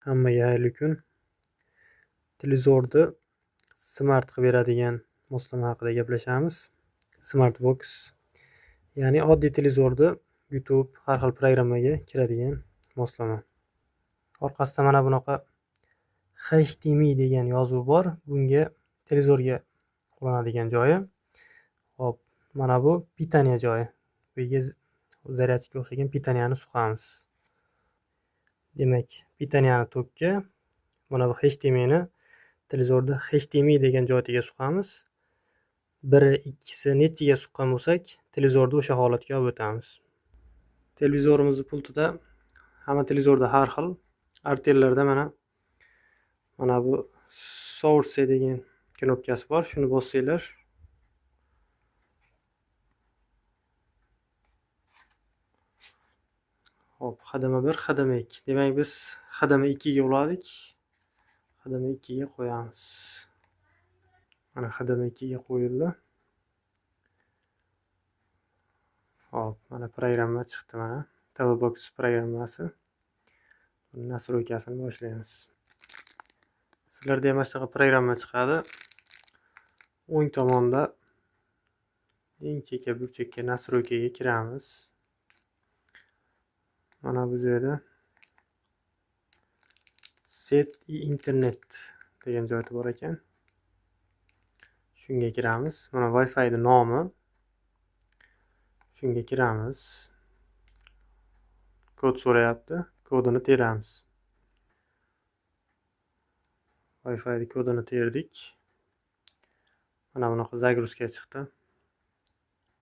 Hammaga xayrli kun. Televizorni smart qilib beradigan moslama haqida gaplashamiz. Smartbox, ya'ni oddiy televizorda YouTube, har xil programmaga kiradigan moslama. Orqasida mana bunaqa HDMI degan yozuv bor. Bunga televizorga ulanadigan joyi. Hop, mana bu pitaniya joyi. Bu yerga zaryadka o'xshagan pitaniyani suqamiz. Demak, pitaniyani tokka mana bu HDMIni televizorda HDMI degan joyiga suqamiz. Biri, ikkisi nechiga suqqan bo'lsak, televizorda o'sha holatga olib o'tamiz. Televizorimizni pultida, hamma televizorda har xil artellarda mana bu source degan knopkasi bor. Shuni bossanglar, hop, HDMI 1, HDMI 2. Demak, biz HDMI 2 ga uladik. HDMI 2 ga qo'yamiz. Mana HDMI 2 ga qo'yildi. Hop, mana programma chiqdi mana. TVBox programmasi. Nastroykasini boshlaymiz. Sizlarda ham mana shunaqa programma chiqadi. O'ng tomonda eng chekka burchakka nastroykaga kiramiz. Mana bu joyda set internet degan joyi bor ekan. Shunga kiramiz. Mana Wi-Fi ning nomi. Shunga kiramiz. Kod so'rayapti. Kodini teramiz. Wi-Fi ning kodini terdik. Mana bunaqa zagruzka chiqdi.